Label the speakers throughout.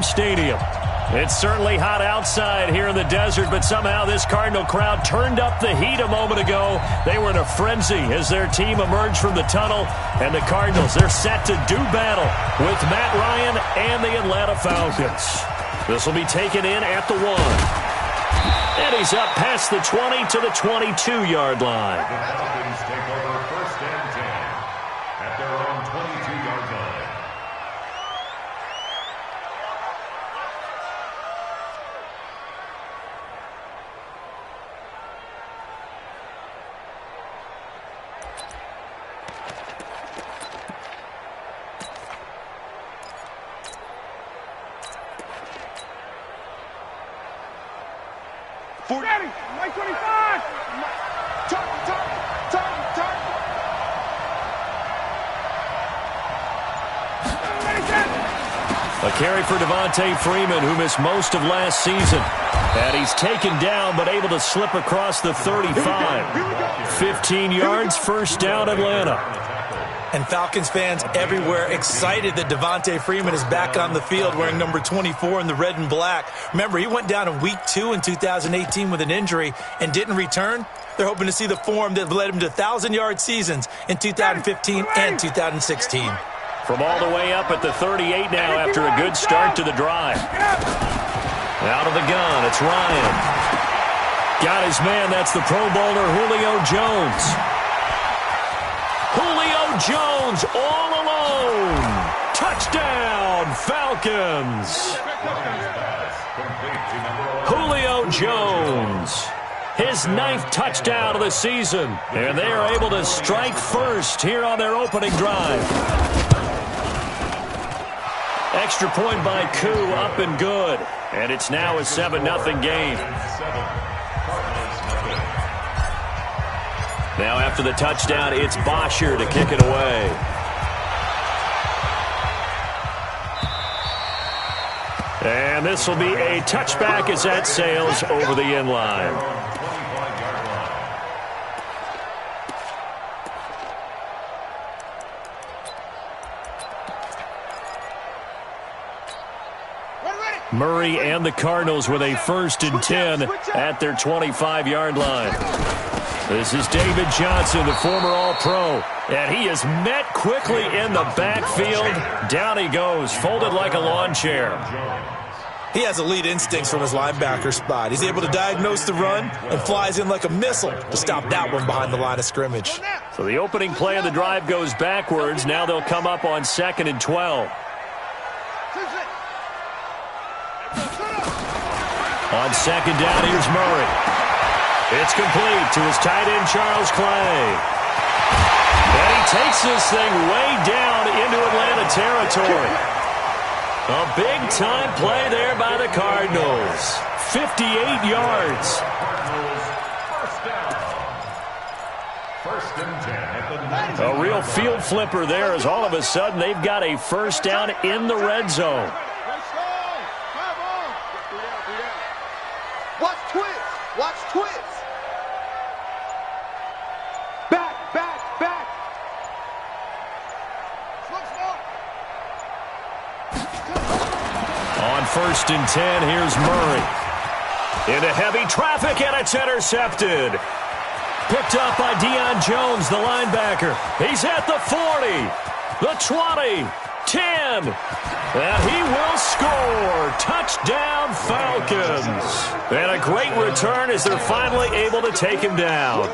Speaker 1: Stadium. It's certainly hot outside here in the desert, but somehow this Cardinal crowd turned up the heat a moment ago. They were in a frenzy as their team emerged from the tunnel, and the Cardinals, they're set to do battle with Matt Ryan and the Atlanta Falcons. This will be taken in at the 1. And he's up past the 20 to the 22-yard line.
Speaker 2: The Falcons take over 1st and 10 at their own 22-yard line.
Speaker 3: Ready, Mike 25. Turn.
Speaker 1: A carry for Devontae Freeman, who missed most of last season. And he's taken down, but able to slip across the 35. 15 yards, 1st down, Atlanta.
Speaker 4: And Falcons fans everywhere excited that Devontae Freeman is back on the field wearing number 24 in the red and black. Remember, he went down in week 2 in 2018 with an injury and didn't return. They're hoping to see the form that led him to 1,000-yard seasons in 2015 and 2016.
Speaker 1: From all the way up at the 38 now after a good start to the drive. Out of the gun, it's Ryan. Got his man, that's the Pro Bowler Julio Jones. Julio Jones all alone. Touchdown, Falcons. Julio Jones. His 9th touchdown of the season. And they are able to strike first here on their opening drive. Extra point by Koo, up and good. And it's now a 7-0 game. Now after the touchdown, it's Bosher to kick it away. And this will be a touchback as that sails over the end line. Murray and the Cardinals with a 1st and 10 at their 25-yard line. This is David Johnson, the former All-Pro, and he is met quickly in the backfield. Down he goes, folded like a lawn chair.
Speaker 4: He has elite instincts from his linebacker spot. He's able to diagnose the run and flies in like a missile to stop that one behind the line of scrimmage.
Speaker 1: So the opening play of the drive goes backwards. Now they'll come up on 2nd and 12. On 2nd down, here's Murray. It's complete to his tight end, Charles Clay. And he takes this thing way down into Atlanta territory. A big-time play there by the Cardinals. 58 yards. A real field flipper there as all of a sudden they've got a 1st down in the red zone.
Speaker 3: Watch twist. Back.
Speaker 1: On 1st and 10, here's Murray. Into heavy traffic, and it's intercepted. Picked up by Deion Jones, the linebacker. He's at the 40, the 20, 10. And he will score. Touchdown, Falcons. And a great return as they're finally able to take him down.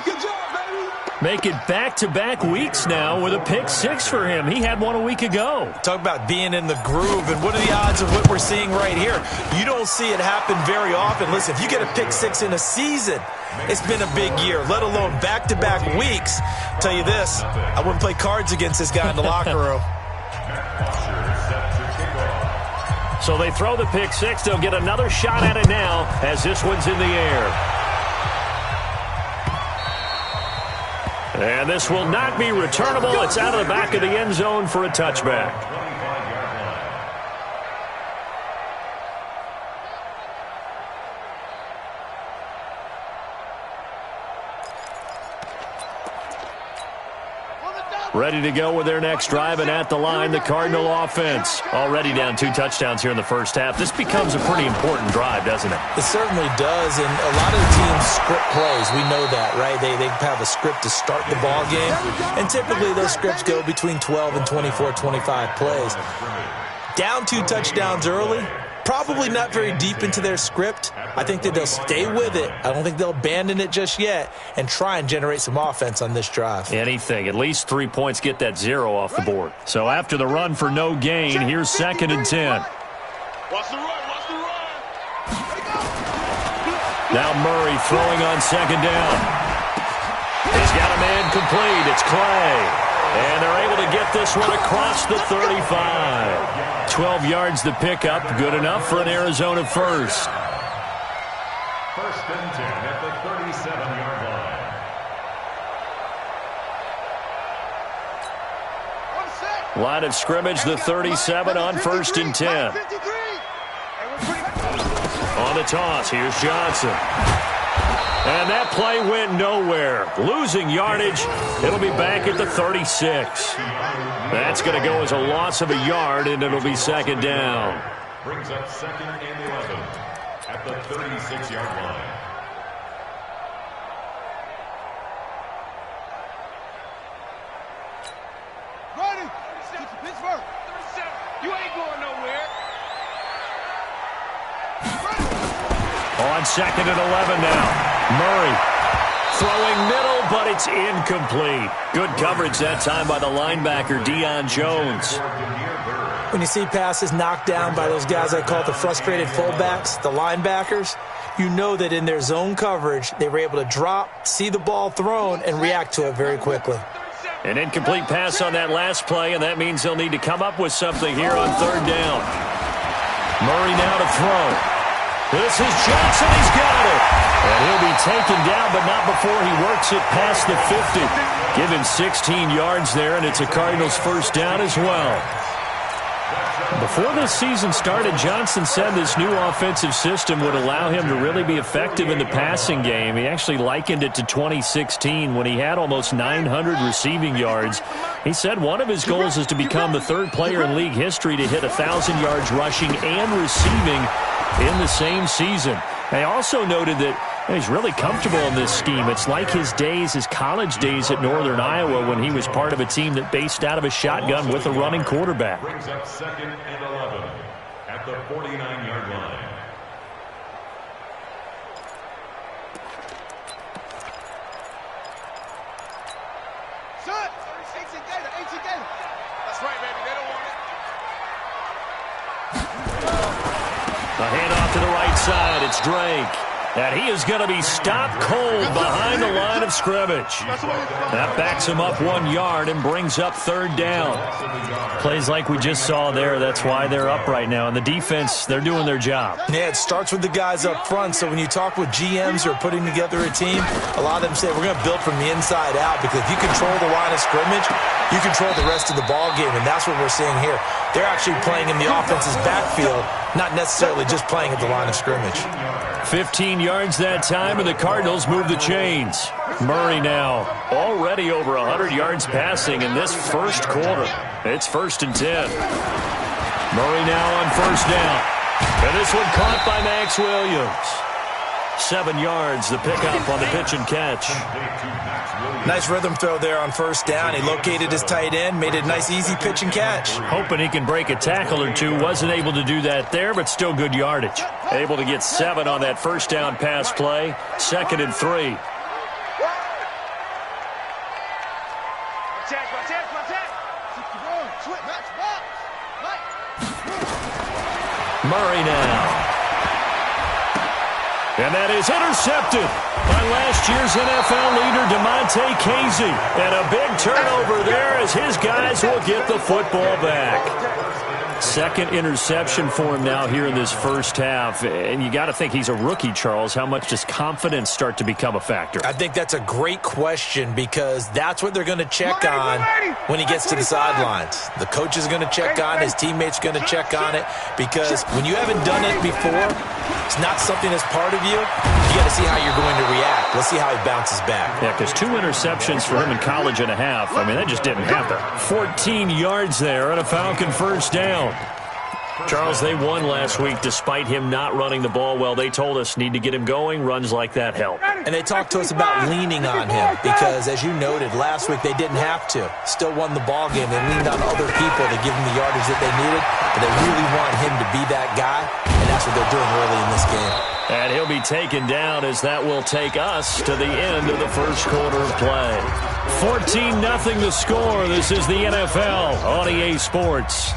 Speaker 3: Good job, baby.
Speaker 1: Make it back-to-back weeks now with a pick 6 for him. He had one a week ago.
Speaker 4: Talk about being in the groove, and what are the odds of what we're seeing right here? You don't see it happen very often. Listen, if you get a pick 6 in a season, it's been a big year, let alone back-to-back weeks. I'll tell you this, I wouldn't play cards against this guy in the locker room.
Speaker 1: So they throw the pick 6. They'll get another shot at it now as this one's in the air. And this will not be returnable. It's out of the back of the end zone for a touchback. Ready to go with their next drive, and at the line, the Cardinal offense. Already down 2 touchdowns here in the first half. This becomes a pretty important drive, doesn't it?
Speaker 4: It certainly does, and a lot of the teams script plays. We know that, right? They have a script to start the ball game, and typically those scripts go between 12 and 24, 25 plays. Down 2 touchdowns early, probably not very deep into their script. I think that they'll stay with it. I don't think they'll abandon it just yet and try and generate some offense on this drive.
Speaker 1: Anything. At least 3 points, get that 0 off the board. So after the run for no gain, here's 2nd and 10.
Speaker 3: Watch the run. Watch the run.
Speaker 1: Now Murray throwing on 2nd down. He's got a man complete. It's Clay. And they're able to get this one across the 35. 12 yards to pick up. Good enough for an Arizona first.
Speaker 2: 1st and 10 at the 37-yard line.
Speaker 1: Line of scrimmage, the 37 on 1st and 10. On the toss, here's Johnson. And that play went nowhere. Losing yardage. It'll be back at the 36. That's going to go as a loss of a yard, and it'll be 2nd down.
Speaker 2: Brings up 2nd and 11 at the 36-yard line.
Speaker 3: Ready. Pittsburgh. 37. You ain't going nowhere.
Speaker 1: On 2nd and 11 now. Murray throwing middle, but it's incomplete. Good coverage that time by the linebacker, Deion Jones.
Speaker 4: When you see passes knocked down by those guys I call the frustrated fullbacks, the linebackers, you know that in their zone coverage, they were able to drop, see the ball thrown, and react to it very quickly.
Speaker 1: An incomplete pass on that last play, and that means they'll need to come up with something here on 3rd down. Murray now to throw. This is Johnson. He's got it. And he'll be taken down, but not before he works it past the 50. Given 16 yards there, and it's a Cardinals first down as well. Before this season started, Johnson said this new offensive system would allow him to really be effective in the passing game. He actually likened it to 2016 when he had almost 900 receiving yards. He said one of his goals is to become the 3rd player in league history to hit 1,000 yards rushing and receiving in the same season. They also noted that he's really comfortable in this scheme. It's like his college days at Northern Iowa when he was part of a team that based out of a shotgun with a running quarterback.
Speaker 2: Brings up 2nd and 11 at the 49-yard line.
Speaker 3: Shut. 18 Gator. 18 Gator. That's right, baby. They don't want it.
Speaker 1: A handoff to the right side. It's Drake. And he is going to be stopped cold behind the line of scrimmage. That backs him up 1 yard and brings up 3rd down. Plays like we just saw there. That's why they're up right now. And the defense, they're doing their job.
Speaker 4: Yeah, it starts with the guys up front. So when you talk with GMs who are putting together a team, a lot of them say we're going to build from the inside out, because if you control the line of scrimmage, you control the rest of the ball game, and that's what we're seeing here. They're actually playing in the offense's backfield, not necessarily just playing at the line of scrimmage.
Speaker 1: 15 yards that time, and the Cardinals move the chains. Murray now already over 100 yards passing in this first quarter. It's 1st and 10. Murray now on 1st down. And this one caught by Max Williams. 7 yards, the pickup on the pitch and catch.
Speaker 4: Nice rhythm throw there on 1st down. He located his tight end, made it a nice easy pitch and catch.
Speaker 1: Hoping he can break a tackle or two. Wasn't able to do that there, but still good yardage. Able to get 7 on that 1st down pass play. 2nd and 3. Murray now. And that is intercepted by last year's NFL leader, DeMonte Casey. And a big turnover there as his guys will get the football back. 2nd interception for him now here in this first half. And you got to think he's a rookie, Charles. How much does confidence start to become a factor?
Speaker 4: I think that's a great question, because that's what they're going to check on when he gets to the sidelines. The coach is going to check on, his teammates going to check on it, because when you haven't done it before, it's not something that's part of you. You got to see how you're going to react. Let's see how he bounces back.
Speaker 1: Yeah, because 2 interceptions for him in college and a half. I mean, that just didn't happen. 14 yards there and a Falcon first down. Charles, they won last week despite him not running the ball well. They told us need to get him going. Runs like that help.
Speaker 4: And they talked to us about leaning on him because, as you noted, last week they didn't have to. Still won the ball game. They leaned on other people to give him the yardage that they needed, but they really want him to be that guy, and that's what they're doing early in this game.
Speaker 1: And he'll be taken down as that will take us to the end of the first quarter of play. 14-0 the score. This is the NFL on EA Sports.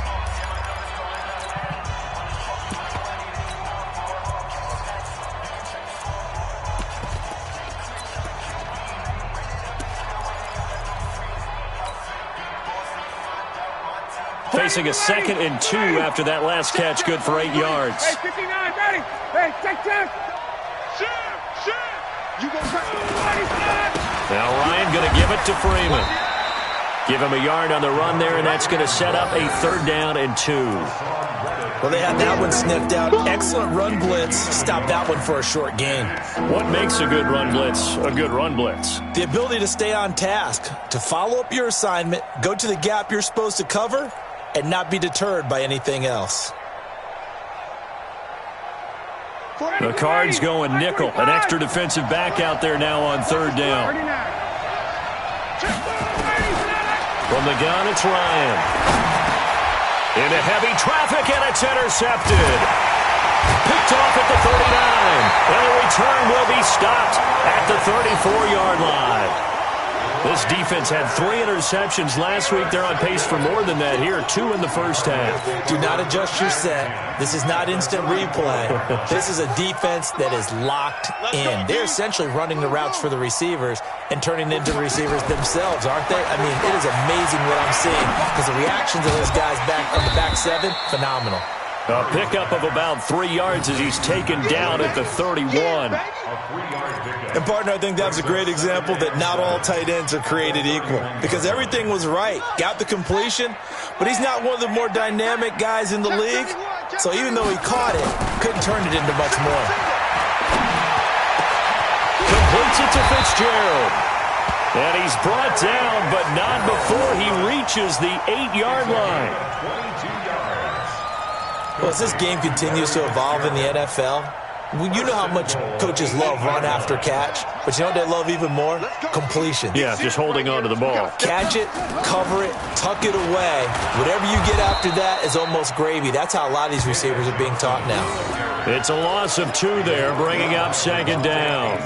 Speaker 1: Facing a 2nd and 2 after that last catch, good for 8 yards.
Speaker 3: Hey, 59, ready. Hey, check. Shoot. You go
Speaker 1: Now Ryan going to give it to Freeman. Give him a yard on the run there, and that's going to set up a 3rd down and 2.
Speaker 4: Well, they had that one sniffed out. Excellent run blitz. Stop that one for a short gain.
Speaker 1: What makes a good run blitz a good run blitz?
Speaker 4: The ability to stay on task, to follow up your assignment, go to the gap you're supposed to cover, and not be deterred by anything else.
Speaker 1: The Cards going nickel. An extra defensive back out there now on 3rd down. From the gun, it's Ryan. Into heavy traffic, and it's intercepted. Picked off at the 39. And the return will be stopped at the 34-yard line. This defense had 3 interceptions last week. They're on pace for more than that here. 2 in the first half.
Speaker 4: Do not adjust your set. This is not instant replay. This is a defense that is locked in. They're essentially running the routes for the receivers and turning into the receivers themselves, aren't they? I mean, it is amazing what I'm seeing because the reactions of those guys back on the back 7, phenomenal.
Speaker 1: A pickup of about 3 yards as he's taken down at the 31.
Speaker 4: And, partner, I think that's a great example that not all tight ends are created equal because everything was right. Got the completion, but he's not one of the more dynamic guys in the league. So even though he caught it, couldn't turn it into much more.
Speaker 1: Completes it to Fitzgerald. And he's brought down, but not before he reaches the 8-yard line.
Speaker 4: Well, as this game continues to evolve in the NFL, you know how much coaches love run after catch, but you know what they love even more? Completion.
Speaker 1: Yeah, just holding on to the ball.
Speaker 4: Catch it, cover it, tuck it away. Whatever you get after that is almost gravy. That's how a lot of these receivers are being taught now.
Speaker 1: It's a loss of 2 there, bringing up 2nd down.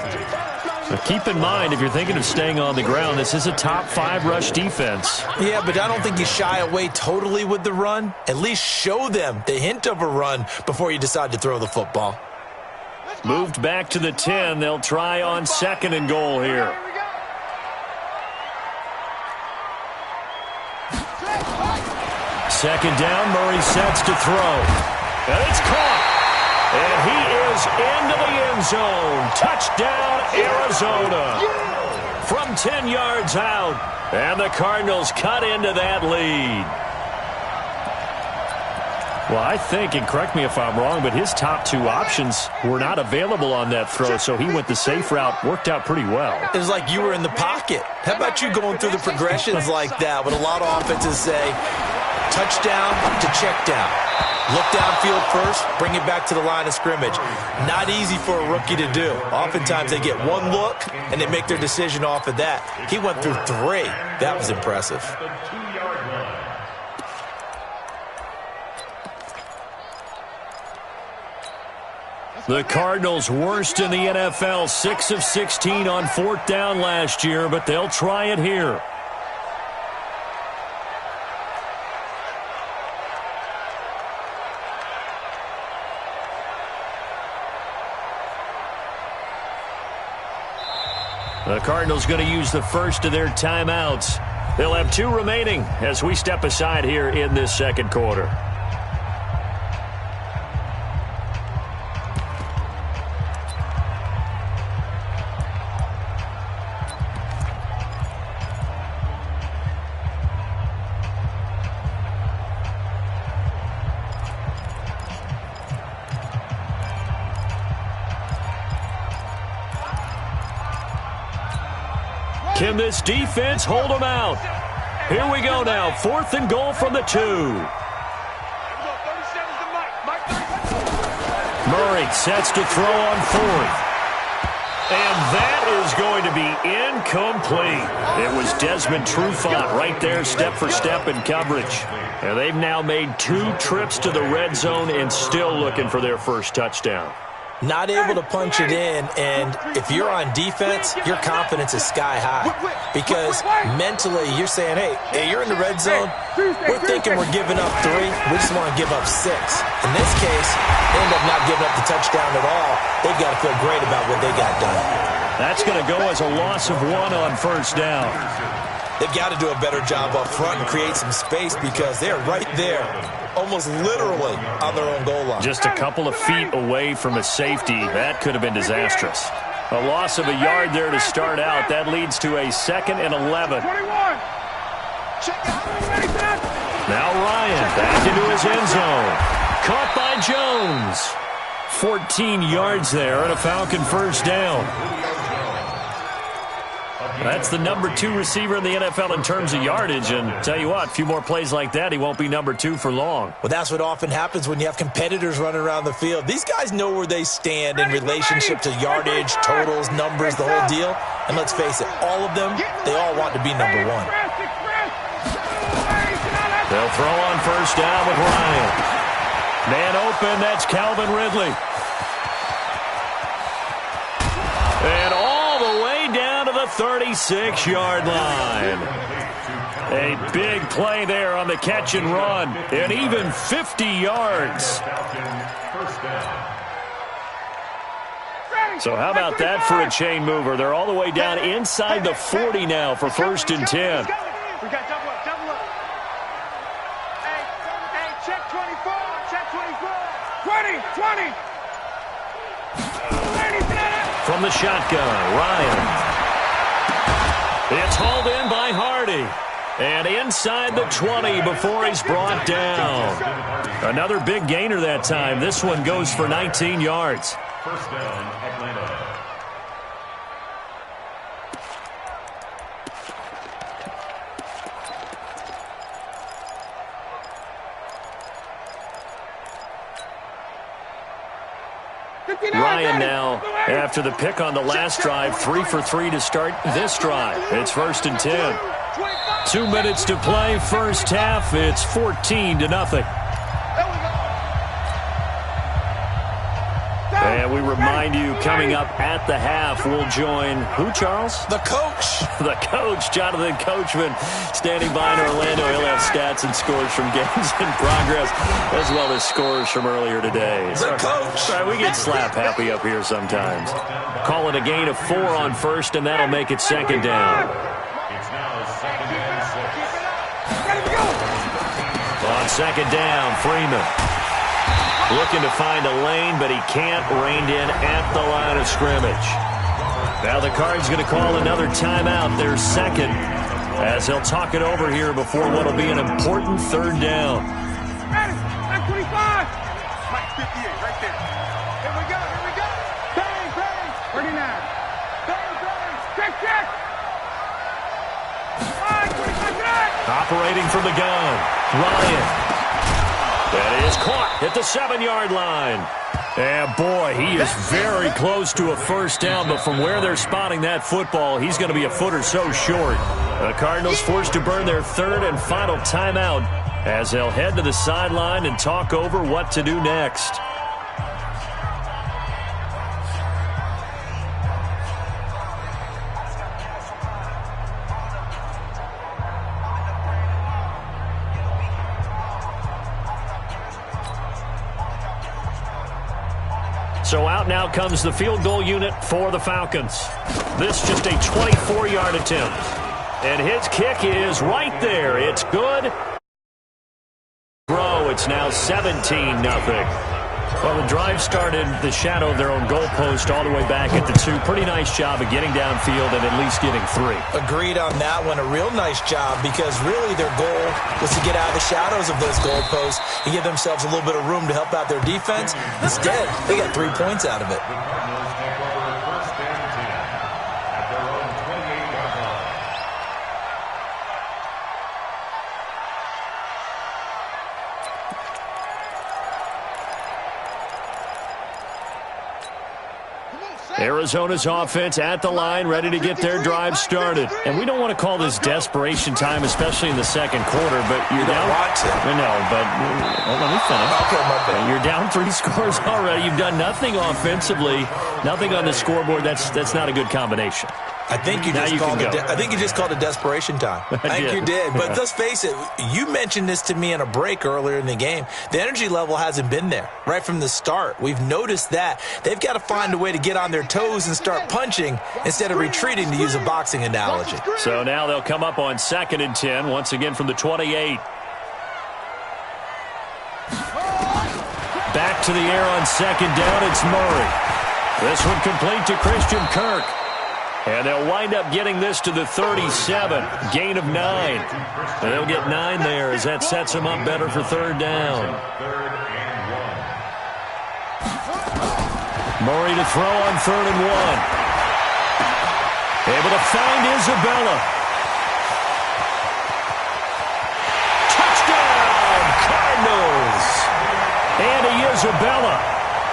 Speaker 1: Now keep in mind, if you're thinking of staying on the ground, this is a top 5 rush defense.
Speaker 4: Yeah, but I don't think you shy away totally with the run. At least show them the hint of a run before you decide to throw the football.
Speaker 1: Moved back to the 10. They'll try on 2nd and goal here. Second down, Murray sets to throw. And it's caught. And he is into the end zone. Touchdown, Arizona. From 10 yards out. And the Cardinals cut into that lead. Well, I think, and correct me if I'm wrong, but his top 2 options were not available on that throw, so he went the safe route. Worked out pretty well.
Speaker 4: It was like you were in the pocket. How about you going through the progressions like that? What a lot of offenses say, touchdown to check down. Look downfield first, bring it back to the line of scrimmage. Not easy for a rookie to do. Oftentimes they get one look, and they make their decision off of that. He went through 3. That was impressive.
Speaker 1: The Cardinals worst in the NFL, 6 of 16 on 4th down last year, but they'll try it here. The Cardinals going to use the first of their timeouts. They'll have 2 remaining as we step aside here in this 2nd quarter. Can this defense hold them out? Here we go now. 4th and goal from the 2. Murray sets to throw on 4th. And that is going to be incomplete. It was Desmond Trufant right there, step for step in coverage. And they've now made 2 trips to the red zone and still looking for their first touchdown.
Speaker 4: Not able to punch it in, and if you're on defense, your confidence is sky high. Because mentally, you're saying, hey, you're in the red zone. We're thinking we're giving up 3. We just want to give up 6. In this case, they end up not giving up the touchdown at all. They've got to feel great about what they got done.
Speaker 1: That's going to go as a loss of 1 on first down.
Speaker 4: They've got to do a better job up front and create some space because they're right there, almost literally on their own goal line.
Speaker 1: Just a couple of feet away from a safety. That could have been disastrous. A loss of a yard there to start out. That leads to a 2nd and 11. Now Ryan back into his end zone. Caught by Jones. 14 yards there and a Falcon first down. That's the number 2 receiver in the NFL in terms of yardage. And tell you what, a few more plays like that, he won't be number 2 for long.
Speaker 4: Well, that's what often happens when you have competitors running around the field. These guys know where they stand in relationship to yardage, totals, numbers, the whole deal. And let's face it, all of them, they all want to be number 1.
Speaker 1: They'll throw on first down with Ryan. Man open, that's Calvin Ridley. And all the way down to the 36-yard line. A big play there on the catch and run. And even 50 yards. So how about that for a chain mover? They're all the way down inside the 40 now for 1st and 10.
Speaker 3: We got double up, double up. Hey, check 24, check 24. 20.
Speaker 1: From the shotgun, Ryan. It's hauled in by Hardy. And inside the 20 before he's brought down. Another big gainer that time. This one goes for 19 yards.
Speaker 2: First down, Atlanta.
Speaker 1: Ryan now, after the pick on the last drive, 3 for 3 to start this drive. It's 1st and 10. 2 minutes to play, first half. It's 14-0. And we remind you, coming up at the half, we'll join who, Charles?
Speaker 4: The coach.
Speaker 1: The coach, Jonathan Coachman, standing by in Orlando. He'll have stats and scores from games in progress, as well as scores from earlier today.
Speaker 4: The coach.
Speaker 1: Sorry, we get slap happy up here sometimes. Call it a gain of 4 on first, and that'll make it 2nd down.
Speaker 2: It's now 2nd and 6.
Speaker 1: On 2nd down, Freeman. Looking to find a lane, but he can't. Reined in at the line of scrimmage. Now the Cards going to call another timeout, their 2nd, as they'll talk it over here before what will be an important 3rd down.
Speaker 3: 25. Mike 58 right there. Here we go. Bang. 39. Bang. Check. 25.
Speaker 1: Operating from the gun, Ryan. That is caught at the 7-yard line. And boy, he is very close to a first down, but from where they're spotting that football, he's going to be a foot or so short. The Cardinals forced to burn their 3rd and final timeout as they'll head to the sideline and talk over what to do next. So out now comes the field goal unit for the Falcons. This just a 24-yard attempt. And his kick is right there. It's good. It's now 17-0. Well, the drive started the shadow of their own goalpost all the way back at the 2. Pretty nice job of getting downfield and at least getting 3.
Speaker 4: Agreed on that one. A real nice job because really their goal was to get out of the shadows of those goalposts and give themselves a little bit of room to help out their defense. Instead, they got 3 points out of it.
Speaker 1: Arizona's offense at the line, ready to get their drive started. And we don't want to call this desperation time, especially in the second quarter, but you're down.
Speaker 4: Want to.
Speaker 1: No, but let me finish.
Speaker 4: Okay, my bad.
Speaker 1: You're down 3 scores already. You've done nothing offensively, nothing on the scoreboard. That's not a good combination.
Speaker 4: I think you just called it desperation time. I think you did. But let's face it, you mentioned this to me in a break earlier in the game. The energy level hasn't been there right from the start. We've noticed that. They've got to find a way to get on their toes and start punching instead of retreating, to use a boxing analogy.
Speaker 1: So now they'll come up on 2nd and 10, once again from the 28. Back to the air on 2nd down, it's Murray. This one complete to Christian Kirk. And they'll wind up getting this to the 37, gain of 9. And they'll get 9 there as that sets them up better for 3rd down. Murray to throw on 3rd and 1. Able to find Isabella. Touchdown, Cardinals! Andy Isabella,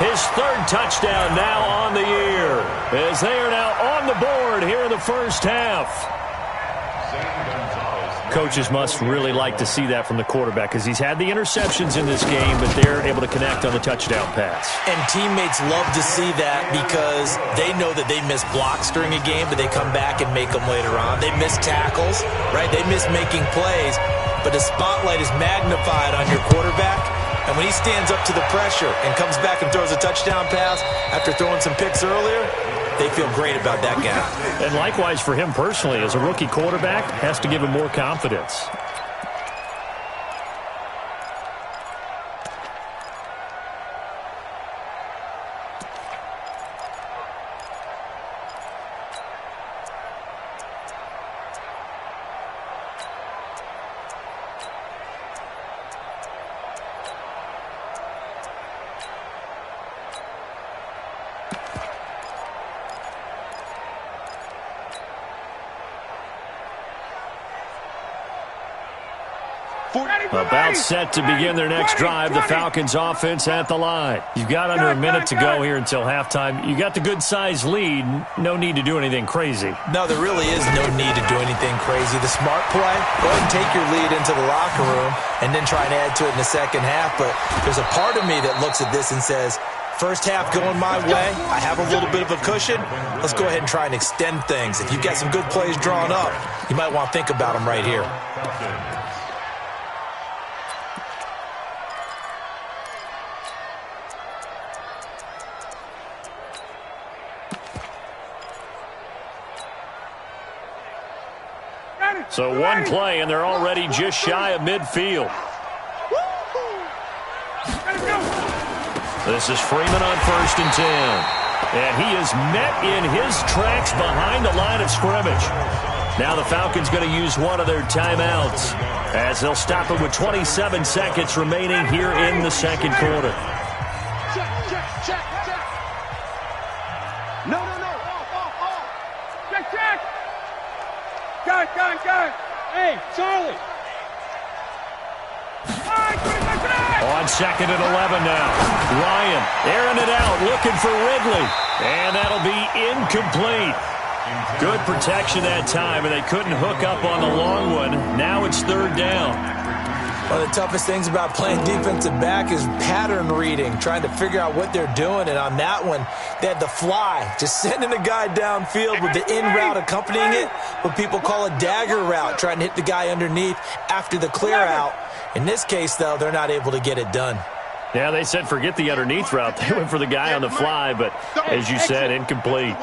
Speaker 1: his 3rd touchdown now on the year, as they are now on the board here in the first half. Coaches must really like to see that from the quarterback, because he's had the interceptions in this game, but they're able to connect on the touchdown pass.
Speaker 4: And teammates love to see that, because they know that they miss blocks during a game, but they come back and make them later on. They miss tackles, right? They miss making plays, but the spotlight is magnified on your quarterback. And when he stands up to the pressure and comes back and throws a touchdown pass after throwing some picks earlier, they feel great about that guy.
Speaker 1: And likewise for him personally, as a rookie quarterback, has to give him more confidence. About set to begin their next drive, the Falcons offense at the line. You've got under a minute to go here until halftime. You got the good-sized lead. No need to do anything crazy.
Speaker 4: No, there really is no need to do anything crazy. The smart play, go ahead and take your lead into the locker room and then try and add to it in the second half. But there's a part of me that looks at this and says, first half going my way, I have a little bit of a cushion. Let's go ahead and try and extend things. If you've got some good plays drawn up, you might want to think about them right here.
Speaker 1: So one play, and they're already just shy of midfield. This is Freeman on 1st and 10. And he is met in his tracks behind the line of scrimmage. Now the Falcons going to use one of their timeouts, as they'll stop it with 27 seconds remaining here in the second quarter.
Speaker 3: Check. No. Off. Check. Gun. Hey, Charlie.
Speaker 1: On 2nd and 11 now. Ryan airing it out, looking for Ridley. And that'll be incomplete. Good protection that time, and they couldn't hook up on the long one. Now it's 3rd down.
Speaker 4: One of the toughest things about playing defensive back is pattern reading, trying to figure out what they're doing. And on that one, they had the fly, just sending a guy downfield with the in route accompanying it, what people call a dagger route, trying to hit the guy underneath after the clear out. In this case, though, they're not able to get it done.
Speaker 1: Yeah, they said forget the underneath route. They went for the guy on the fly, but as you said, incomplete.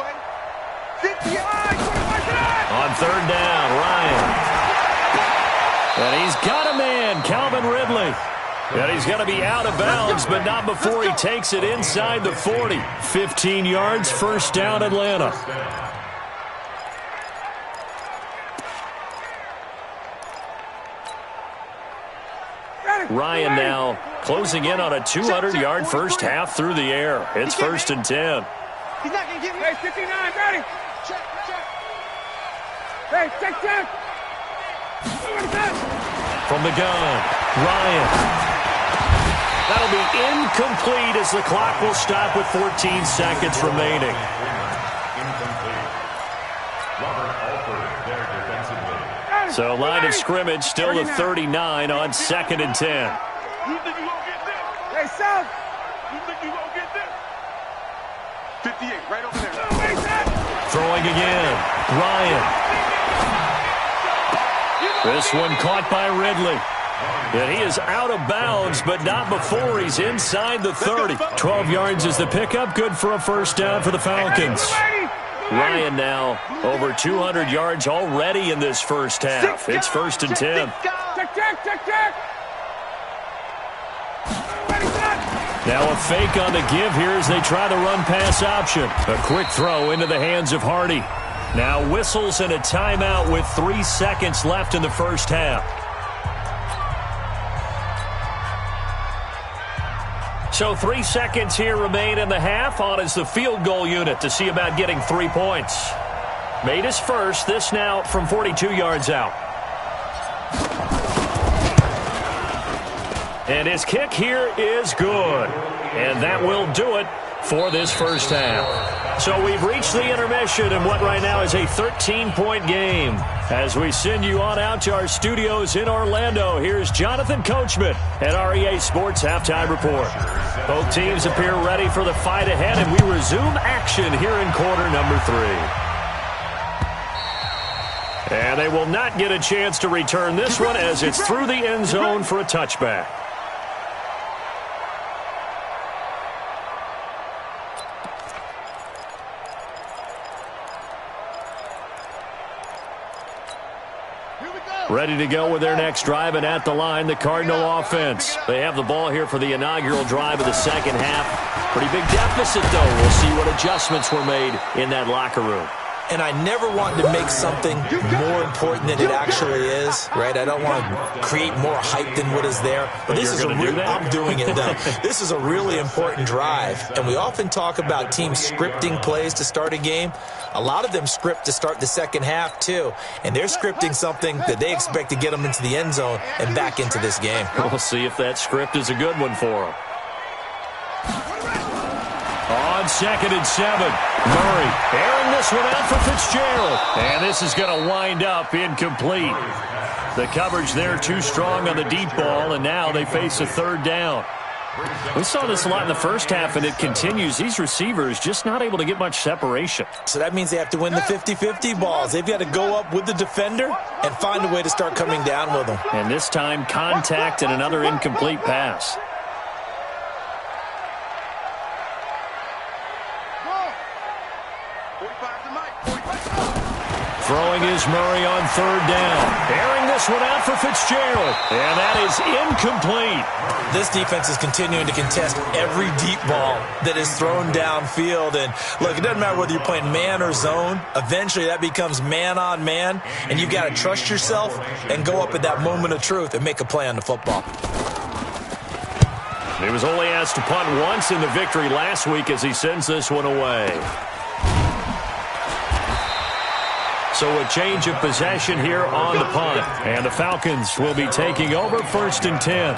Speaker 1: On 3rd down, Ryan. And he's got a man, Calvin Ridley. And he's going to be out of bounds, but not before he takes it inside the 40. 15 yards, 1st down, Atlanta. Ryan now closing in on a 200-yard first half through the air. It's 1st and 10.
Speaker 3: He's not going to give me. Hey, 59, ready. Check. Hey, check.
Speaker 1: From the gun, Ryan. That'll be incomplete as the clock will stop with 14 seconds remaining. So line of scrimmage still to 39 on 2nd and 10.
Speaker 3: You think you gonna get this? Hey, South. You think you gonna get this? 58, right over there.
Speaker 1: Throwing again. Ryan. This one caught by Ridley. And he is out of bounds, but not before he's inside the 30. 12 yards is the pickup. Good for a first down for the Falcons. Ryan now over 200 yards already in this first half. It's 1st and 10. Now a fake on the give here as they try the run-pass option. A quick throw into the hands of Hardy. Now whistles and a timeout with 3 seconds left in the first half. So 3 seconds here remain in the half. On is the field goal unit to see about getting 3 points. Made his first. This now from 42 yards out. And his kick here is good. And that will do it for this first half. So we've reached the intermission in what right now is a 13-point game. As we send you on out to our studios in Orlando, here's Jonathan Coachman at REA Sports Halftime Report. Both teams appear ready for the fight ahead, and we resume action here in quarter number 3. And they will not get a chance to return this one as it's through the end zone for a touchback. Ready to go with their next drive, and at the line, the Cardinal offense. They have the ball here for the inaugural drive of the second half. Pretty big deficit, though. We'll see what adjustments were made in that locker room.
Speaker 4: And I never want to make something more important than it actually is, right? I don't want to create more hype than what is there. But this is I'm doing it, though. This is a really important drive. And we often talk about teams scripting plays to start a game. A lot of them script to start the second half, too. And they're scripting something that they expect to get them into the end zone and back into this game.
Speaker 1: We'll see if that script is a good one for them. On 2nd and 7, Murray airing this one out for Fitzgerald. And this is going to wind up incomplete. The coverage there too strong on the deep ball, and now they face a third down. We saw this a lot in the first half, and it continues. These receivers just not able to get much separation.
Speaker 4: So that means they have to win the 50-50 balls. They've got to go up with the defender and find a way to start coming down with them.
Speaker 1: And this time, contact and another incomplete pass. Throwing is Murray on third down. Airing this one out for Fitzgerald. And that is incomplete.
Speaker 4: This defense is continuing to contest every deep ball that is thrown downfield. And look, it doesn't matter whether you're playing man or zone. Eventually that becomes man on man. And you've got to trust yourself and go up at that moment of truth and make a play on the football.
Speaker 1: He was only asked to punt once in the victory last week as he sends this one away. So a change of possession here on the punt. And the Falcons will be taking over 1st and 10.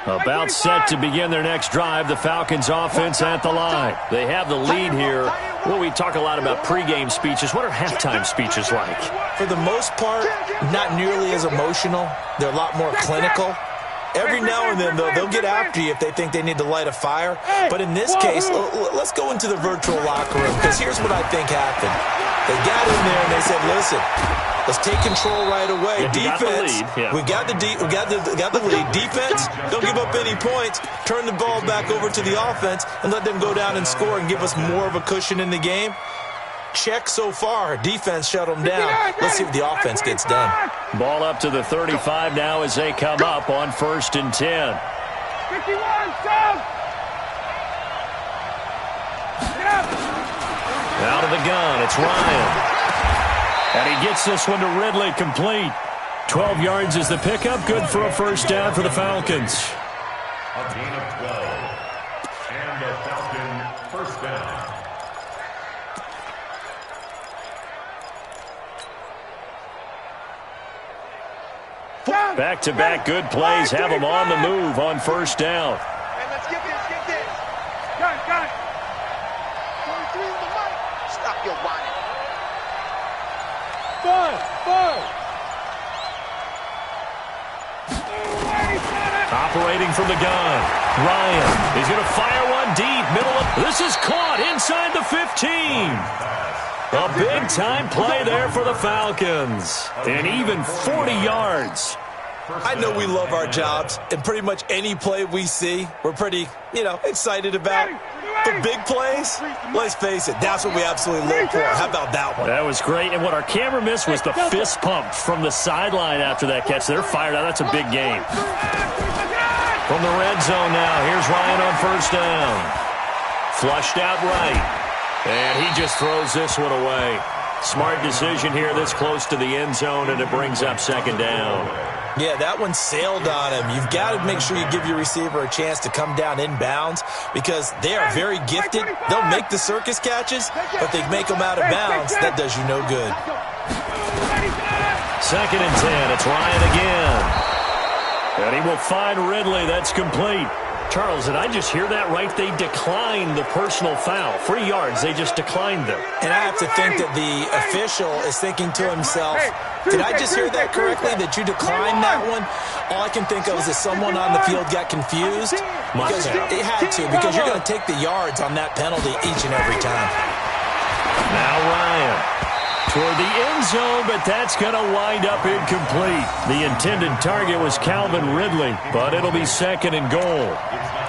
Speaker 1: About set to begin their next drive, the Falcons offense at the line. They have the lead here. Well, we talk a lot about pregame speeches. What are halftime speeches like?
Speaker 4: For the most part, not nearly as emotional. They're a lot more clinical. Every now and then, they'll get after you if they think they need to light a fire. But in this case, let's go into the virtual locker room, because here's what I think happened. They got in there and they said, listen, let's take control right away. Defense, we got the lead. Defense, don't give up any points. Turn the ball back over to the offense and let them go down and score and give us more of a cushion in the game. Check so far. Defense shut them down. Let's see what the offense gets done.
Speaker 1: Ball up to the 35 now as they come up on 1st and 10.
Speaker 3: 51,
Speaker 1: out of the gun, it's Ryan. And he gets this one to Ridley, complete. 12 yards is the pickup, good for a first down for the Falcons.
Speaker 2: A gain of 12. And the Falcon first down.
Speaker 1: Back-to-back good plays have them on the move on first down.
Speaker 3: Hey, let's get this. Go.
Speaker 1: Operating from the gun. Ryan. He's going to fire one deep. Middle of. This is caught inside the 15. A big-time play there for the Falcons. And even 40 yards.
Speaker 4: I know we love our jobs, and pretty much any play we see, we're pretty, excited about. The big plays, let's face it, that's what we absolutely live for. How about that one?
Speaker 1: That was great, and what our camera missed was the fist pump from the sideline after that catch. They're fired out. That's a big game. From the red zone now, here's Ryan on first down. Flushed out right, and he just throws this one away. Smart decision here this close to the end zone, and it brings up second down.
Speaker 4: Yeah, that one sailed on him. You've got to make sure you give your receiver a chance to come down inbounds because they are very gifted. They'll make the circus catches, but they make them out of bounds. That does you no good.
Speaker 1: Second and 10. It's Ryan again. And he will find Ridley. That's complete. Charles, did I just hear that right? They declined the personal foul. 3 yards, they just declined them.
Speaker 4: And I have to think that the official is thinking to himself, did I just hear that correctly, that you declined that one? All I can think of is that someone on the field got confused. Because it had to, because you're going to take the yards on that penalty each and every time.
Speaker 1: Now Ryan toward the end zone, but that's going to wind up incomplete. The intended target was Calvin Ridley, but it'll be second and goal.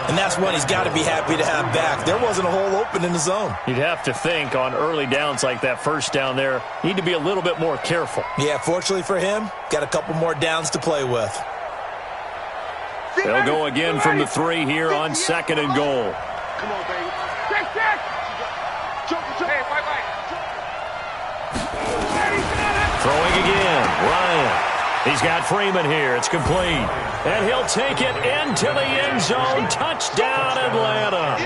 Speaker 4: And that's one he's got to be happy to have back. There wasn't a hole open in the zone.
Speaker 1: You'd have to think on early downs like that first down there, need to be a little bit more careful.
Speaker 4: Yeah, fortunately for him, got a couple more downs to play with.
Speaker 1: They'll go again from the 3 here on second and goal.
Speaker 3: Come on, baby. Check. Hey, bye-bye.
Speaker 1: Throwing again, Ryan. He's got Freeman here. It's complete. And he'll take it into the end zone. Touchdown, Atlanta.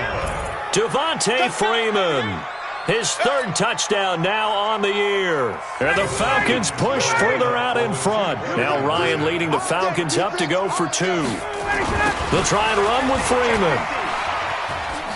Speaker 1: Devontae Freeman. His third touchdown now on the year. And the Falcons push further out in front. Now Ryan leading the Falcons up to go for 2. They'll try and run with Freeman.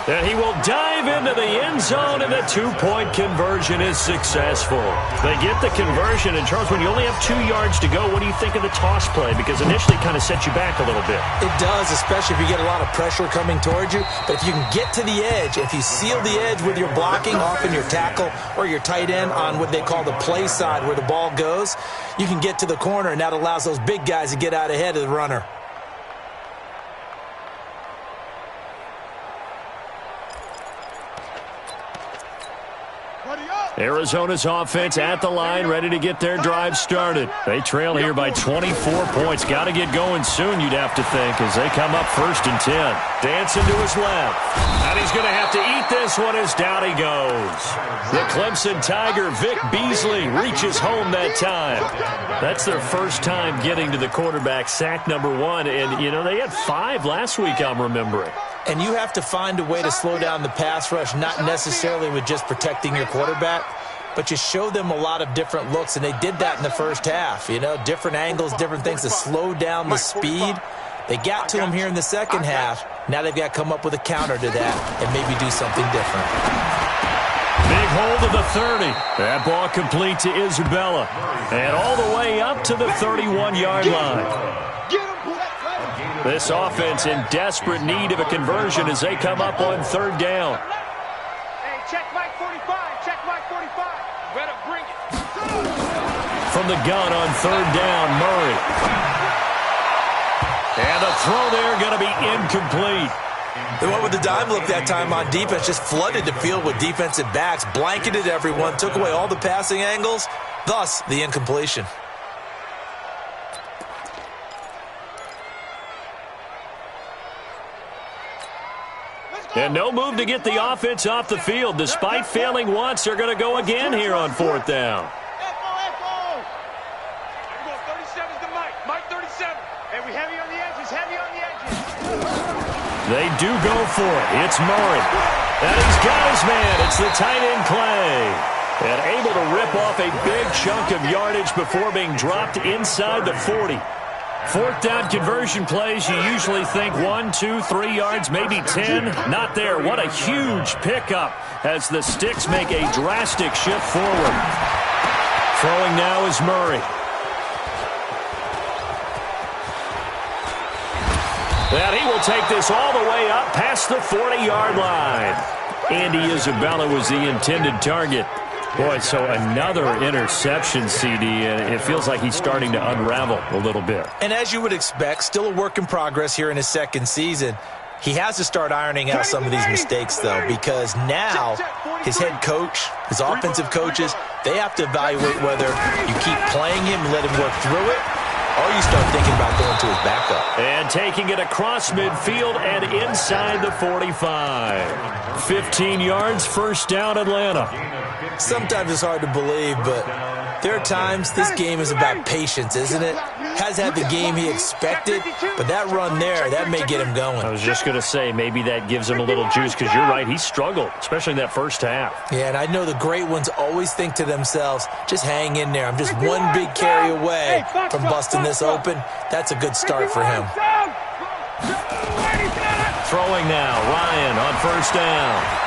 Speaker 1: And he will dive into the end zone, and the 2-point conversion is successful. They get the conversion, and Charles, when you only have 2 yards to go, what do you think of the toss play? Because initially it kind of sets you back a little bit.
Speaker 4: It does, especially if you get a lot of pressure coming towards you. But if you can get to the edge, if you seal the edge with your blocking, often your tackle or your tight end on what they call the play side where the ball goes, you can get to the corner, and that allows those big guys to get out ahead of the runner.
Speaker 1: Arizona's offense at the line, ready to get their drive started. They trail here by 24 points. Got to get going soon, you'd have to think, as they come up first and 10. Dancing to his left. And he's going to have to eat this one as down he goes. The Clemson Tiger, Vic Beasley, reaches home that time. That's their first time getting to the quarterback, sack number 1. And, they had 5 last week, I'm remembering.
Speaker 4: And you have to find a way to slow down the pass rush, not necessarily with just protecting your quarterback, but you show them a lot of different looks, and they did that in the first half. Different angles, different things to slow down the speed. They got to him here in the second half. Now they've got to come up with a counter to that and maybe do something different.
Speaker 1: Big hold of the 30. That ball complete to Isabella. And all the way up to the 31-yard line. This offense in desperate need of a conversion as they come up on third down.
Speaker 3: Hey, check Mike 45. Check Mike 45. Better bring it.
Speaker 1: From the gun on third down, Murray. And the throw there going to be incomplete.
Speaker 4: They went with the dime look that time on defense, just flooded the field with defensive backs, blanketed everyone, took away all the passing angles, thus the incompletion.
Speaker 1: And no move to get the offense off the field. Despite failing once, they're going to go again here on fourth down.
Speaker 3: Echo. 37's the Mike. Mike 37. Hey, we heavy on the edges. Heavy on the edges.
Speaker 1: They do go for it. It's Murray. And he's got his man. It's the tight end Clay. And able to rip off a big chunk of yardage before being dropped inside the 40. Fourth down conversion plays, you usually think 1, 2, 3 yards, maybe 10. Not there. What a huge pickup as the Sticks make a drastic shift forward. Throwing now is Murray. And he will take this all the way up past the 40-yard line. Andy Isabella was the intended target. Boy, so another interception, CD, and it feels like he's starting to unravel a little bit.
Speaker 4: And as you would expect, still a work in progress here in his second season. He has to start ironing out some of these mistakes, though, because now his head coach, his offensive coaches, they have to evaluate whether you keep playing him and let him work through it, or you start thinking about going to his backup.
Speaker 1: And taking it across midfield and inside the 45. 15 yards, first down, Atlanta.
Speaker 4: Sometimes it's hard to believe, but there are times this game is about patience, isn't it? Has had the game he expected, but that run there, that may get him going.
Speaker 1: I was just going to say, maybe that gives him a little juice, because you're right, he struggled, especially in that first half.
Speaker 4: Yeah, and I know the great ones always think to themselves, just hang in there. I'm just one big carry away from busting this open. That's a good start for him.
Speaker 1: Throwing now, Ryan on first down.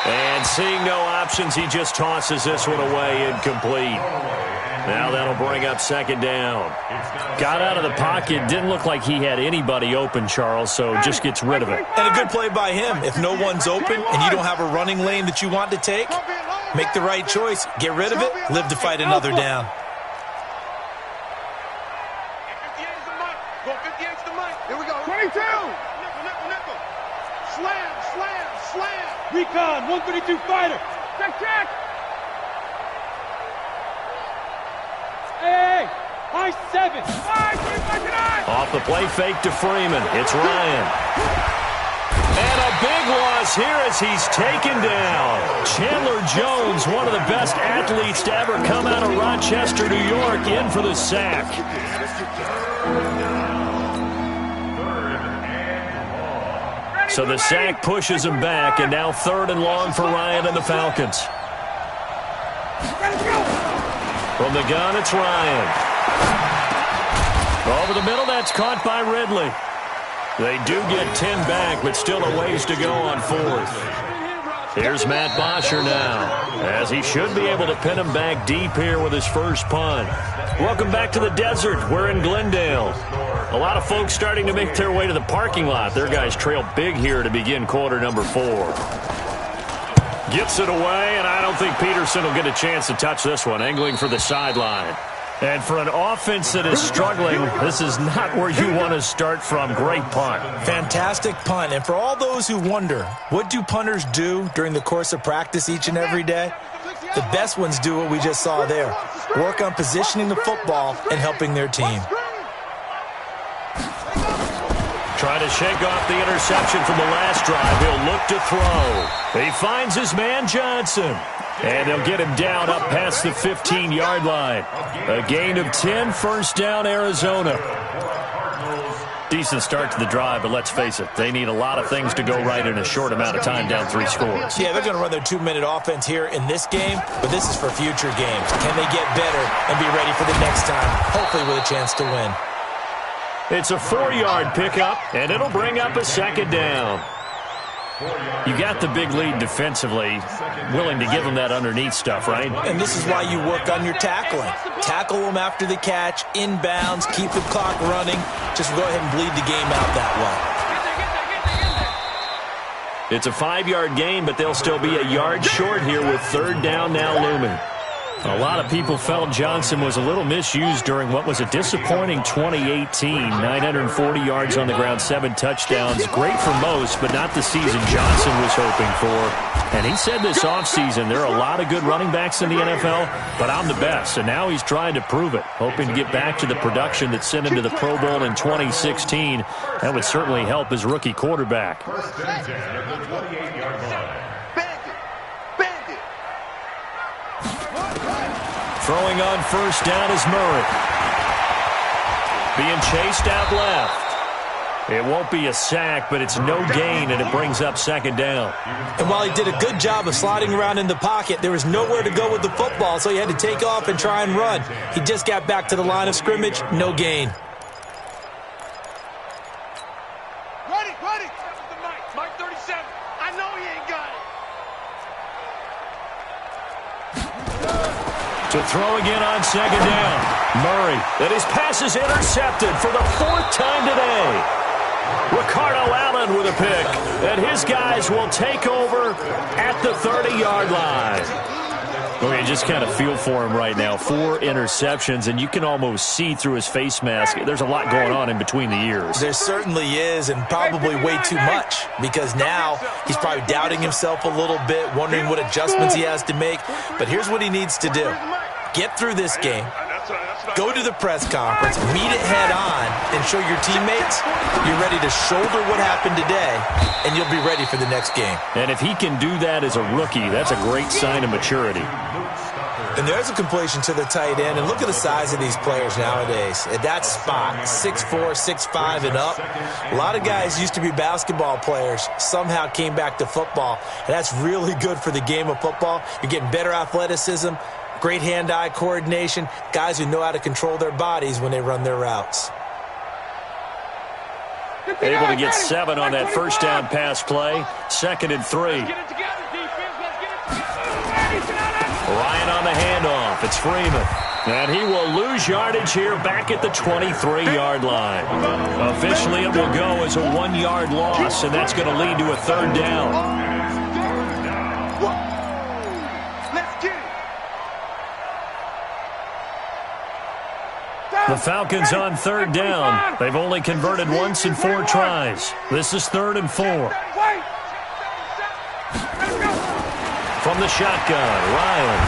Speaker 1: And seeing no options, he just tosses this one away, incomplete. Now that'll bring up second down. Got out of the pocket, didn't look like he had anybody open, Charles, so just gets rid of it.
Speaker 4: And a good play by him. If no one's open and you don't have a running lane that you want to take, make the right choice. Get rid of it, live to fight another down.
Speaker 3: Here we go. 22. Nickel. Slam. Recon, 132 fighter. Check. Hey, high 7.
Speaker 1: Off the play fake to Freeman. It's Ryan. And a big loss here as he's taken down. Chandler Jones, one of the best athletes to ever come out of Rochester, New York, in for the sack. So the sack pushes him back, and now 3rd and long for Ryan and the Falcons. From the gun, it's Ryan. Over the middle, that's caught by Ridley. They do get 10 back, but still a ways to go on 4th. Here's Matt Bosher now, as he should be able to pin him back deep here with his first punt. Welcome back to the desert. We're in Glendale. A lot of folks starting to make their way to the parking lot. Their guys trail big here to begin quarter number 4. Gets it away, and I don't think Peterson will get a chance to touch this one. Angling for the sideline. And for an offense that is struggling, this is not where you want to start from. Great punt.
Speaker 4: Fantastic punt. And for all those who wonder, what do punters do during the course of practice each and every day? The best ones do what we just saw there. Work on positioning the football and helping their team.
Speaker 1: Trying to shake off the interception from the last drive. He'll look to throw. He finds his man Johnson. And they'll get him down up past the 15-yard line. A gain of 10, first down, Arizona. Decent start to the drive, but let's face it, they need a lot of things to go right in a short amount of time, down 3 scores.
Speaker 4: Yeah, they're going to run their 2-minute offense here in this game, but this is for future games. Can they get better and be ready for the next time, hopefully with a chance to win?
Speaker 1: It's a 4-yard pickup, and it'll bring up a second down. You got the big lead defensively, willing to give them that underneath stuff, right?
Speaker 4: And this is why you work on your tackling. Tackle them after the catch, inbounds, keep the clock running. Just go ahead and bleed the game out that way.
Speaker 1: It's a 5-yard gain, but they'll still be a yard short here with 3rd down now looming. A lot of people felt Johnson was a little misused during what was a disappointing 2018. 940 yards on the ground, 7 touchdowns. Great for most, but not the season Johnson was hoping for. And he said this offseason, there are a lot of good running backs in the NFL, but I'm the best. And now he's trying to prove it, hoping to get back to the production that sent him to the Pro Bowl in 2016. That would certainly help his rookie quarterback.
Speaker 2: First and 10 at the 28-yard line.
Speaker 1: Throwing on first down is Murray. Being chased out left. It won't be a sack, but it's no gain, and it brings up second down.
Speaker 4: And while he did a good job of sliding around in the pocket, there was nowhere to go with the football, so he had to take off and try and run. He just got back to the line of scrimmage, no gain.
Speaker 3: Ready. Mike 37. I know he ain't got it.
Speaker 1: To throw again on second down. Murray. And his pass is intercepted for the fourth time today. Ricardo Allen with a pick. And his guys will take over at the 30-yard line. Well, you just kind of feel for him right now. 4 interceptions, and you can almost see through his face mask. There's a lot going on in between the ears.
Speaker 4: There certainly is, and probably way too much, because now he's probably doubting himself a little bit, wondering what adjustments he has to make. But here's what he needs to do. Get through this game. Go to the press conference, meet it head on, and show your teammates you're ready to shoulder what happened today, and you'll be ready for the next game.
Speaker 1: And if he can do that as a rookie, that's a great sign of maturity.
Speaker 4: And there's a completion to the tight end, and look at the size of these players nowadays. At that spot, 6'4", 6'5", and up. A lot of guys used to be basketball players, somehow came back to football, and that's really good for the game of football. You're getting better athleticism, great hand-eye coordination, guys who know how to control their bodies when they run their routes.
Speaker 1: Able to get 7 on that first down pass play. 2nd and 3. Ryan on the handoff. It's Freeman. And he will lose yardage here back at the 23-yard line. Officially, it will go as a 1-yard loss, and that's going to lead to a 3rd down. The Falcons on 3rd down. They've only converted once in 4 tries. This is 3rd and 4. From the shotgun, Ryan.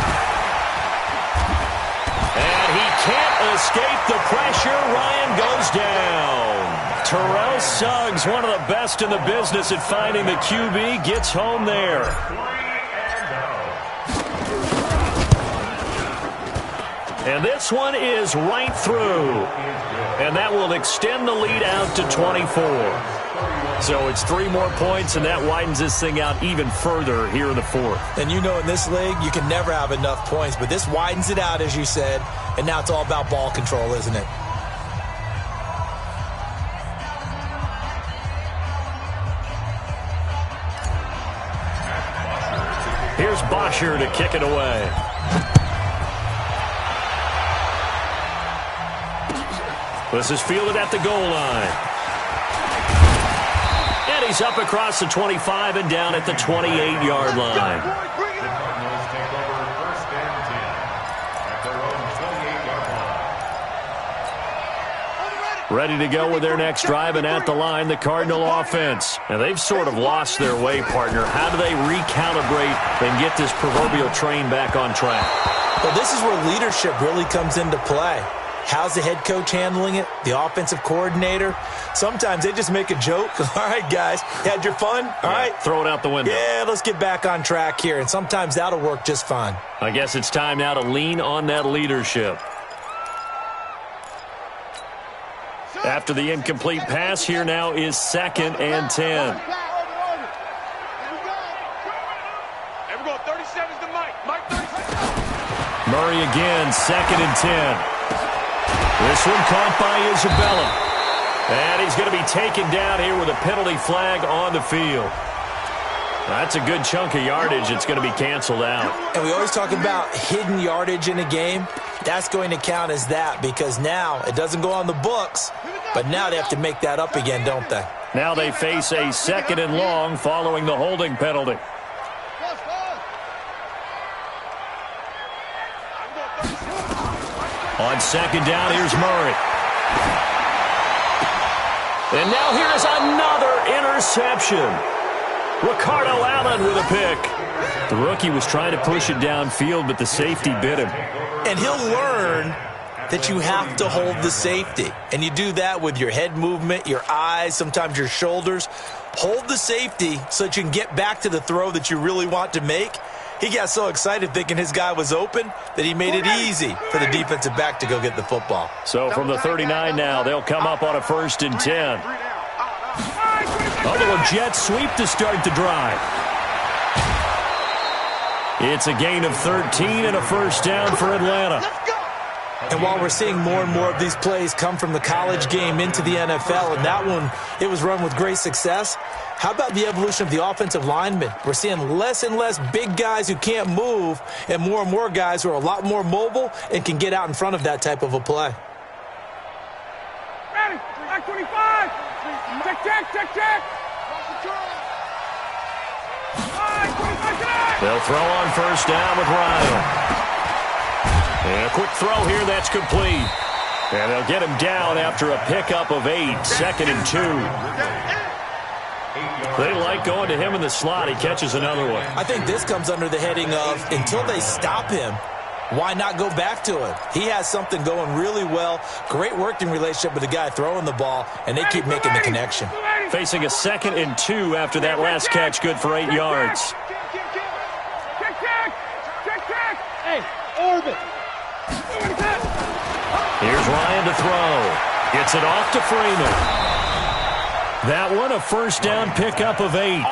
Speaker 1: And he can't escape the pressure. Ryan goes down. Terrell Suggs, one of the best in the business at finding the QB, gets home there. And this one is right through. And that will extend the lead out to 24. So it's 3 more points, and that widens this thing out even further here in the 4th.
Speaker 4: And you know in this league, you can never have enough points. But this widens it out, as you said. And now it's all about ball control, isn't it?
Speaker 1: Here's Bosher to kick it away. This is fielded at the goal line. And he's up across the 25 and down at the 28-yard line.
Speaker 2: Cardinals take over 1st and 10 at their own 28-yard line.
Speaker 1: Ready to go with their next drive, and at the line, the Cardinal offense. And they've sort of lost their way, partner. How do they recalibrate and get this proverbial train back on track?
Speaker 4: Well, this is where leadership really comes into play. How's the head coach handling it? The offensive coordinator? Sometimes they just make a joke. All right, guys, had your fun? All right.
Speaker 1: Throw it out the window.
Speaker 4: Yeah, let's get back on track here. And sometimes that'll work just fine.
Speaker 1: I guess it's time now to lean on that leadership. After the incomplete pass, here now is 2nd and 10. Murray again, 2nd and 10. This one caught by Isabella. And he's going to be taken down here with a penalty flag on the field. That's a good chunk of yardage. It's going to be canceled out.
Speaker 4: And we always talk about hidden yardage in a game. That's going to count as that because now it doesn't go on the books, but now they have to make that up again, don't they?
Speaker 1: Now they face a 2nd and long following the holding penalty. On 2nd down, here's Murray. And now here's another interception. Ricardo Allen with a pick. The rookie was trying to push it downfield, but the safety bit him.
Speaker 4: And he'll learn that you have to hold the safety. And you do that with your head movement, your eyes, sometimes your shoulders. Hold the safety so that you can get back to the throw that you really want to make. He got so excited thinking his guy was open that he made it easy for the defensive back to go get the football.
Speaker 1: So from the 39 now, they'll come up on a 1st and 10. A little jet sweep to start the drive. It's a gain of 13 and a 1st down for Atlanta.
Speaker 4: And while we're seeing more and more of these plays come from the college game into the NFL, and that one, it was run with great success, how about the evolution of the offensive linemen? We're seeing less and less big guys who can't move and more guys who are a lot more mobile and can get out in front of that type of a play.
Speaker 3: Ready, back 25. Check.
Speaker 1: They'll throw on first down with Ryan. And a quick throw here, that's complete. And they'll get him down after a pickup of 8, 2nd and 2. They like going to him in the slot. He catches another one.
Speaker 4: I think this comes under the heading of until they stop him, why not go back to him? He has something going really well. Great working relationship with the guy throwing the ball, and they keep making the connection.
Speaker 1: Facing a 2nd and 2 after that last catch, good for 8 yards.
Speaker 3: Hey, orbit.
Speaker 1: Here's Ryan to throw. Gets it off to Freeman. That one, a first down pickup of 8.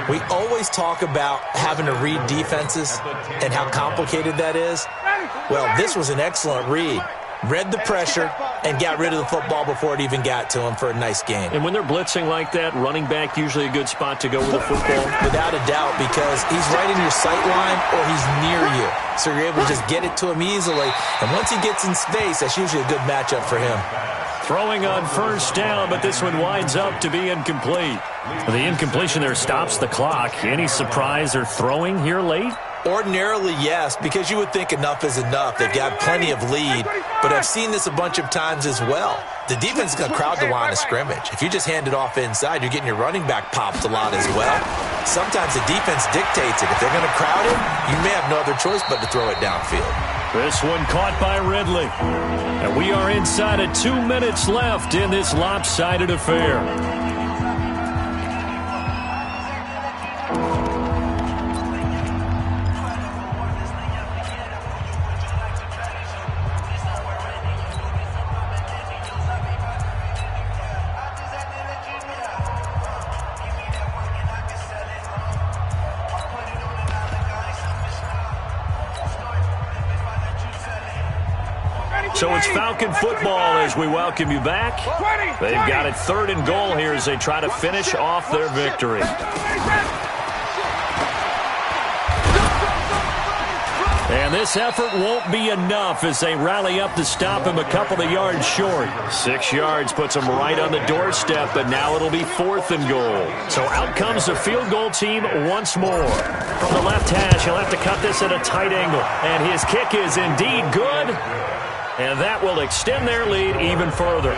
Speaker 4: We always talk about having to read defenses and how complicated that is. Well, this was an excellent read. Read the pressure and got rid of the football before it even got to him for a nice game.
Speaker 1: And when they're blitzing like that, running back usually a good spot to go with the football?
Speaker 4: Without a doubt, because he's right in your sight line or he's near you. So you're able to just get it to him easily. And once he gets in space, that's usually a good matchup for him.
Speaker 1: Throwing on first down, but this one winds up to be incomplete. The incompletion there stops the clock. Any surprise they're throwing here late?
Speaker 4: Ordinarily, yes, because you would think enough is enough. They've got plenty of lead, but I've seen this a bunch of times as well. The defense is going to crowd the line of scrimmage. If you just hand it off inside, you're getting your running back popped a lot as well. Sometimes the defense dictates it. If they're going to crowd it, you may have no other choice but to throw it downfield.
Speaker 1: This one caught by Ridley. And we are inside of 2 minutes left in this lopsided affair. So it's Falcon football as we welcome you back. They've got it 3rd and goal here as they try to finish off their victory. And this effort won't be enough as they rally up to stop him a couple of yards short. 6 yards puts them right on the doorstep, but now it'll be 4th and goal. So out comes the field goal team once more. From the left hash, he'll have to cut this at a tight angle. And his kick is indeed good. And that will extend their lead even further.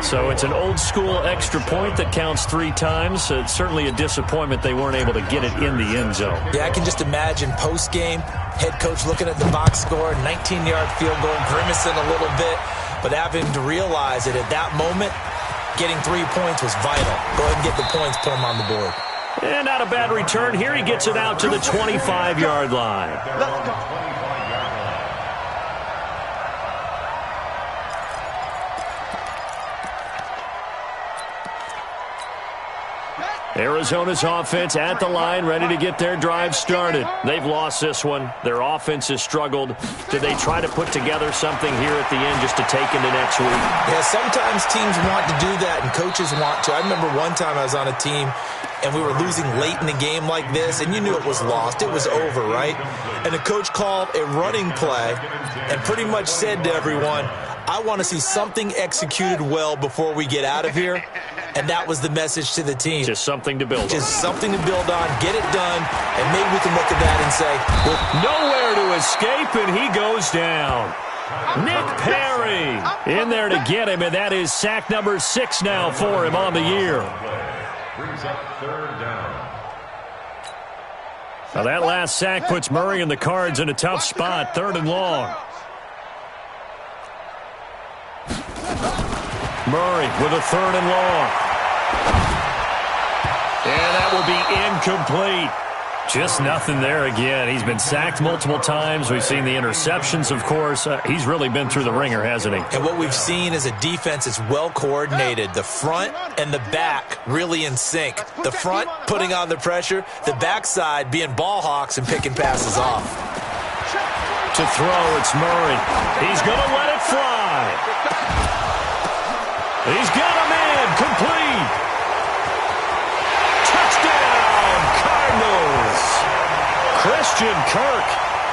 Speaker 1: So it's an old-school extra point that counts 3 times. It's certainly a disappointment they weren't able to get it in the end zone.
Speaker 4: Yeah, I can just imagine post-game, head coach looking at the box score, 19-yard field goal, grimacing a little bit, but having to realize that at that moment, getting 3 points was vital. Go ahead and get the points, put them on the board.
Speaker 1: And not a bad return. Here he gets it out to the 25-yard line. Arizona's offense at the line, ready to get their drive started. They've lost this one. Their offense has struggled. Do they try to put together something here at the end just to take into next week?
Speaker 4: Yeah, sometimes teams want to do that and coaches want to. I remember one time I was on a team and we were losing late in the game like this, and you knew it was lost. It was over, right? And the coach called a running play and pretty much said to everyone, I want to see something executed well before we get out of here. And that was the message to the team.
Speaker 1: Just something to build on.
Speaker 4: Just something to build on, get it done, and maybe we can look at that and say, well,
Speaker 1: nowhere to escape, and he goes down. Nick Perry in there to get him, and that is sack number 6 now for him on the year.
Speaker 2: Brings up 3rd down.
Speaker 1: Now that last sack puts Murray and the Cards in a tough spot, 3rd and long. Murray with a 3rd and long. And that will be incomplete. Just nothing there again. He's been sacked multiple times. We've seen the interceptions, of course. He's really been through the ringer, hasn't he?
Speaker 4: And what we've seen is a defense that's well coordinated. The front and the back really in sync. The front putting on the pressure. The backside being ball hawks and picking passes off.
Speaker 1: To throw, it's Murray. He's going to let it fly. He's got him in. Complete. Touchdown, Cardinals. Christian Kirk,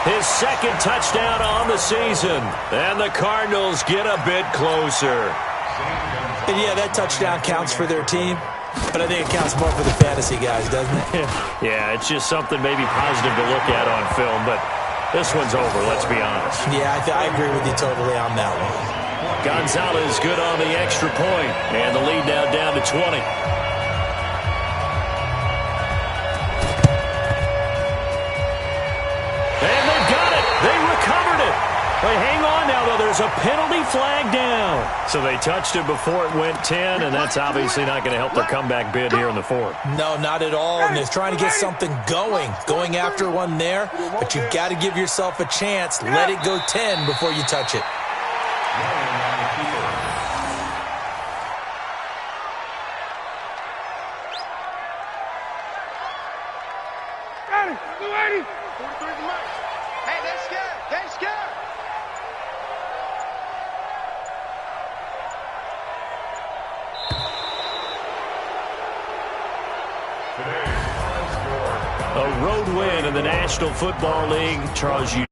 Speaker 1: his second touchdown on the season. And the Cardinals get a bit closer.
Speaker 4: And yeah, that touchdown counts for their team, but I think it counts more for the fantasy guys, doesn't it?
Speaker 1: Yeah, it's just something maybe positive to look at on film, but this one's over, let's be honest.
Speaker 4: Yeah, I agree with you totally on that one.
Speaker 1: Gonzalez good on the extra point, and the lead now down to 20. And they've got it. They recovered it. They hang on now, though. There's a penalty flag down. So they touched it before it went 10, and that's obviously not going to help their comeback bid here in the fourth.
Speaker 4: No, not at all. And they're trying to get something going after one there. But you've got to give yourself a chance. Let it go 10 before you touch it.
Speaker 3: Hey, they're scared. They're scared.
Speaker 1: A road win in the National Football League. Charles, you